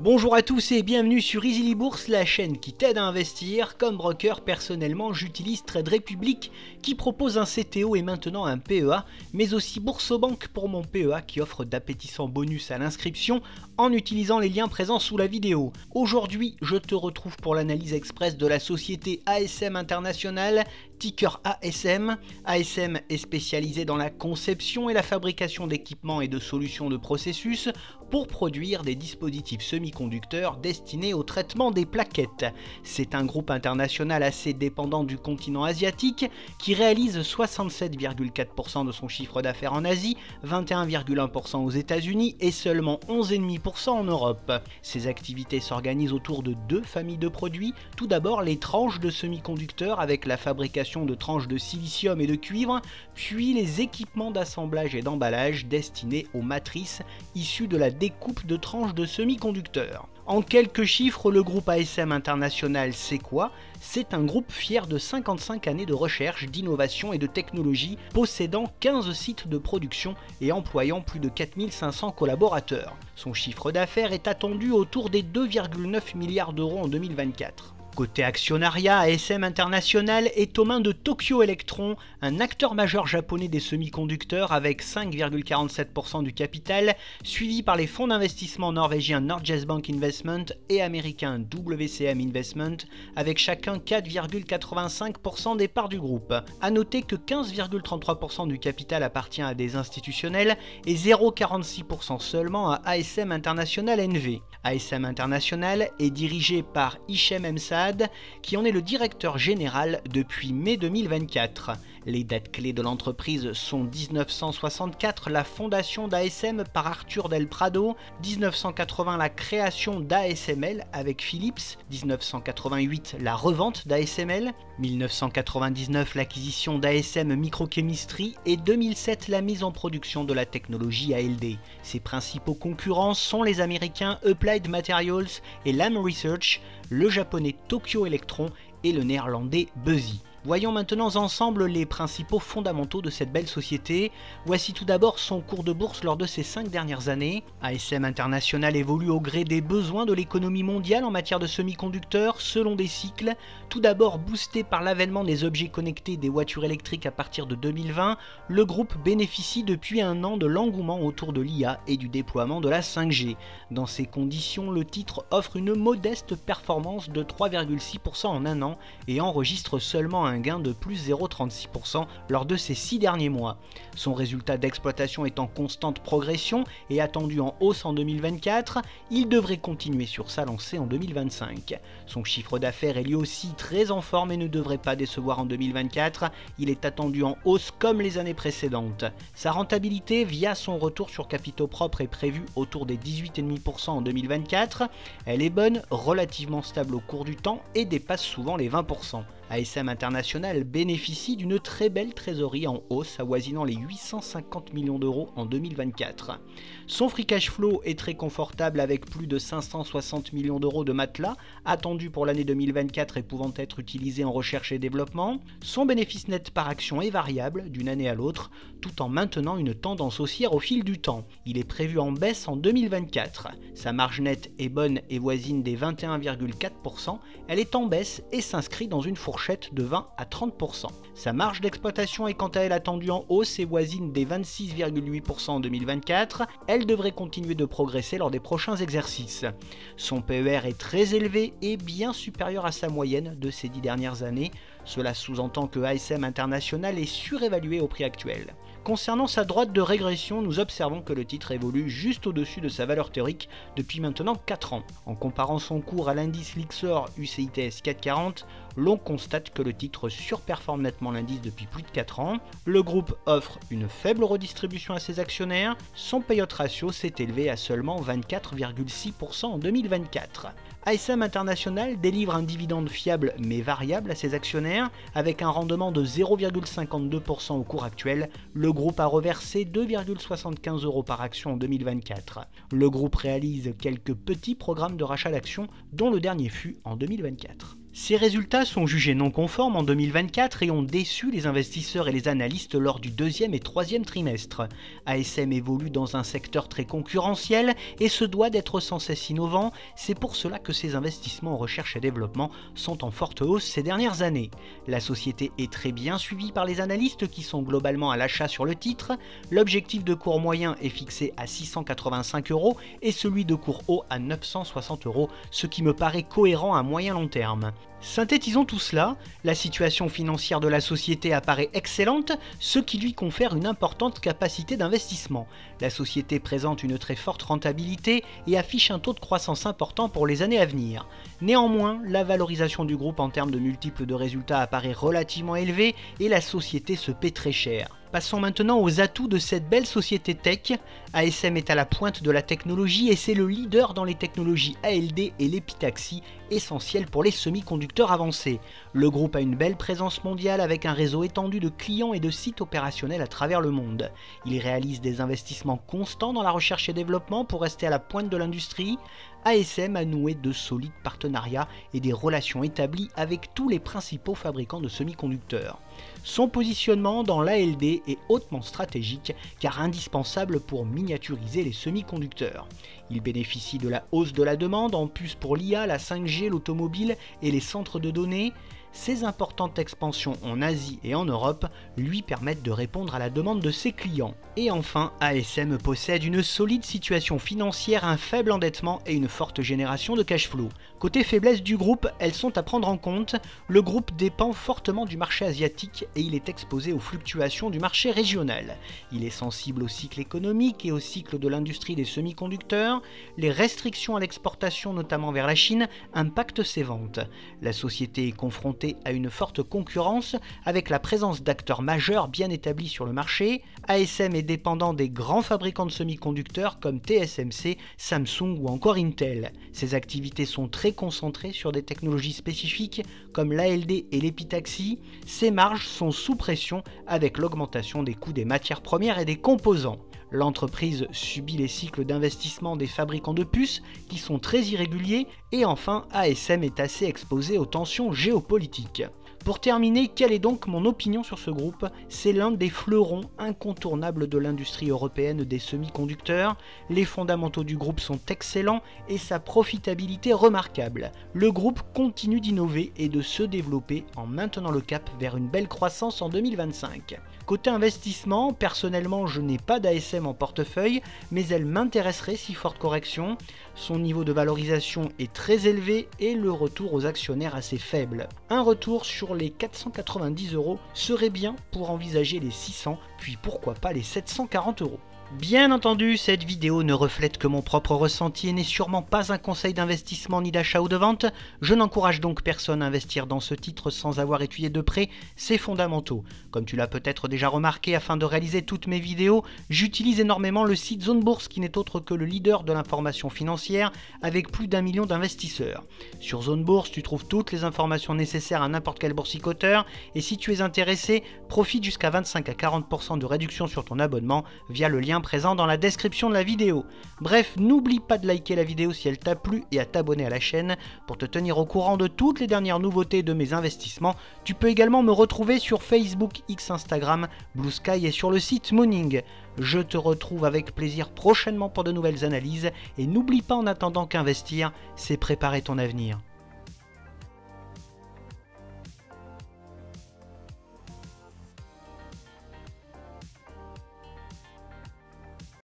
Bonjour à tous et bienvenue sur Easily Bourse, la chaîne qui t'aide à investir. Comme broker, personnellement, j'utilise Trade Republic qui propose un CTO et maintenant un PEA, mais aussi Boursobank pour mon PEA qui offre d'appétissants bonus à l'inscription en utilisant les liens présents sous la vidéo. Aujourd'hui, je te retrouve pour l'analyse express de la société ASM International, ticker ASM. ASM est spécialisée dans la conception et la fabrication d'équipements et de solutions de processus pour produire des dispositifs semi-conducteurs destinés au traitement des plaquettes. C'est un groupe international assez dépendant du continent asiatique qui réalise 67,4% de son chiffre d'affaires en Asie, 21,1% aux États-Unis et seulement 11,5% en Europe. Ses activités s'organisent autour de deux familles de produits. Tout d'abord les tranches de semi-conducteurs avec la fabrication de tranches de silicium et de cuivre, puis les équipements d'assemblage et d'emballage destinés aux matrices issues de la découpe de tranches de semi-conducteurs. En quelques chiffres, le groupe ASM International, c'est quoi? C'est un groupe fier de 55 années de recherche, d'innovation et de technologie, possédant 15 sites de production et employant plus de 4500 collaborateurs. Son chiffre d'affaires est attendu autour des 2,9 milliards d'euros en 2024. Côté actionnariat, ASM International est aux mains de Tokyo Electron, un acteur majeur japonais des semi-conducteurs avec 5,47% du capital, suivi par les fonds d'investissement norvégiens Norges Bank Investment et américains WCM Investment, avec chacun 4,85% des parts du groupe. A noter que 15,33% du capital appartient à des institutionnels et 0,46% seulement à ASM International NV. ASM International est dirigé par Hichem Emsad, qui en est le directeur général depuis mai 2024. Les dates clés de l'entreprise sont 1964, la fondation d'ASM par Arthur Del Prado, 1980 la création d'ASML avec Philips, 1988 la revente d'ASML, 1999 l'acquisition d'ASM Microchemistry et 2007 la mise en production de la technologie ALD. Ses principaux concurrents sont les américains Applied Materials et Lam Research, le japonais Tokyo Electron et le néerlandais Buzzy. Voyons maintenant ensemble les principaux fondamentaux de cette belle société. Voici tout d'abord son cours de bourse lors de ces 5 dernières années. ASM International évolue au gré des besoins de l'économie mondiale en matière de semi-conducteurs selon des cycles. Tout d'abord boosté par l'avènement des objets connectés des voitures électriques à partir de 2020, le groupe bénéficie depuis un an de l'engouement autour de l'IA et du déploiement de la 5G. Dans ces conditions, le titre offre une modeste performance de 3,6% en un an et enregistre seulement un gain de plus 0,36% lors de ces 6 derniers mois. Son résultat d'exploitation est en constante progression et attendu en hausse en 2024, il devrait continuer sur sa lancée en 2025. Son chiffre d'affaires est lui aussi très en forme et ne devrait pas décevoir en 2024, il est attendu en hausse comme les années précédentes. Sa rentabilité via son retour sur capitaux propres est prévue autour des 18,5% en 2024, elle est bonne, relativement stable au cours du temps et dépasse souvent les 20%. ASM International bénéficie d'une très belle trésorerie en hausse avoisinant les 850 millions d'euros en 2024. Son free cash flow est très confortable avec plus de 560 millions d'euros de matelas attendus pour l'année 2024 et pouvant être utilisés en recherche et développement. Son bénéfice net par action est variable d'une année à l'autre tout en maintenant une tendance haussière au fil du temps. Il est prévu en baisse en 2024. Sa marge nette est bonne et voisine des 21,4%. Elle est en baisse et s'inscrit dans une fourchette de 20 à 30%. Sa marge d'exploitation est quant à elle attendue en hausse et voisine des 26,8% en 2024. Elle devrait continuer de progresser lors des prochains exercices. Son PER est très élevé et bien supérieur à sa moyenne de ces 10 dernières années. Cela sous-entend que ASM International est surévalué au prix actuel. Concernant sa droite de régression, nous observons que le titre évolue juste au-dessus de sa valeur théorique depuis maintenant 4 ans. En comparant son cours à l'indice Lyxor UCITS 440, l'on constate que le titre surperforme nettement l'indice depuis plus de 4 ans. Le groupe offre une faible redistribution à ses actionnaires, son payout ratio s'est élevé à seulement 24,6% en 2024. ASM International délivre un dividende fiable mais variable à ses actionnaires avec un rendement de 0,52% au cours actuel. Le groupe a reversé 2,75 € par action en 2024. Le groupe réalise quelques petits programmes de rachat d'actions dont le dernier fut en 2024. Ces résultats sont jugés non conformes en 2024 et ont déçu les investisseurs et les analystes lors du deuxième et troisième trimestre. ASM évolue dans un secteur très concurrentiel et se doit d'être sans cesse innovant, c'est pour cela que ses investissements en recherche et développement sont en forte hausse ces dernières années. La société est très bien suivie par les analystes qui sont globalement à l'achat sur le titre, l'objectif de cours moyen est fixé à 685 € et celui de cours haut à 960 €, ce qui me paraît cohérent à moyen long terme. Synthétisons tout cela, la situation financière de la société apparaît excellente, ce qui lui confère une importante capacité d'investissement. La société présente une très forte rentabilité et affiche un taux de croissance important pour les années à venir. Néanmoins, la valorisation du groupe en termes de multiples de résultats apparaît relativement élevée et la société se paie très cher. Passons maintenant aux atouts de cette belle société tech. ASM est à la pointe de la technologie et c'est le leader dans les technologies ALD et l'épitaxie, essentielles pour les semi-conducteurs avancés. Le groupe a une belle présence mondiale avec un réseau étendu de clients et de sites opérationnels à travers le monde. Il réalise des investissements constants dans la recherche et développement pour rester à la pointe de l'industrie. ASM a noué de solides partenariats et des relations établies avec tous les principaux fabricants de semi-conducteurs. Son positionnement dans l'ALD est hautement stratégique car indispensable pour miniaturiser les semi-conducteurs. Il bénéficie de la hausse de la demande en puces pour l'IA, la 5G, l'automobile et les centres de données. Ces importantes expansions en Asie et en Europe lui permettent de répondre à la demande de ses clients. Et enfin, ASM possède une solide situation financière, un faible endettement et une forte génération de cash flow. Côté faiblesse du groupe, elles sont à prendre en compte. Le groupe dépend fortement du marché asiatique et il est exposé aux fluctuations du marché régional. Il est sensible au cycle économique et au cycle de l'industrie des semi-conducteurs. Les restrictions à l'exportation, notamment vers la Chine, impactent ses ventes. La société est confrontée à une forte concurrence avec la présence d'acteurs majeurs bien établis sur le marché. ASM est dépendant des grands fabricants de semi-conducteurs comme TSMC, Samsung ou encore Intel. Ses activités sont très concentrées sur des technologies spécifiques comme l'ALD et l'épitaxie. Ses marges sont sous pression avec l'augmentation des coûts des matières premières et des composants. L'entreprise subit les cycles d'investissement des fabricants de puces qui sont très irréguliers et enfin ASM est assez exposé aux tensions géopolitiques. Pour terminer, quelle est donc mon opinion sur ce groupe? C'est l'un des fleurons incontournables de l'industrie européenne des semi-conducteurs. Les fondamentaux du groupe sont excellents et sa profitabilité remarquable. Le groupe continue d'innover et de se développer en maintenant le cap vers une belle croissance en 2025. Côté investissement, personnellement je n'ai pas d'ASM en portefeuille, mais elle m'intéresserait si forte correction. Son niveau de valorisation est très élevé et le retour aux actionnaires assez faible. Un retour sur les 490 € serait bien pour envisager les 600, puis pourquoi pas les 740 €. Bien entendu, cette vidéo ne reflète que mon propre ressenti et n'est sûrement pas un conseil d'investissement ni d'achat ou de vente. Je n'encourage donc personne à investir dans ce titre sans avoir étudié de près ses fondamentaux. Comme tu l'as peut-être déjà remarqué, afin de réaliser toutes mes vidéos, j'utilise énormément le site Zone Bourse qui n'est autre que le leader de l'information financière avec plus d'1 million d'investisseurs. Sur Zone Bourse, tu trouves toutes les informations nécessaires à n'importe quel boursicoteur et si tu es intéressé, profite jusqu'à 25 à 40% de réduction sur ton abonnement via le lien présent dans la description de la vidéo. Bref, n'oublie pas de liker la vidéo si elle t'a plu et à t'abonner à la chaîne pour te tenir au courant de toutes les dernières nouveautés de mes investissements. Tu peux également me retrouver sur Facebook, X, Instagram, Blue Sky et sur le site Mooning. Je te retrouve avec plaisir prochainement pour de nouvelles analyses et n'oublie pas en attendant qu'investir, c'est préparer ton avenir.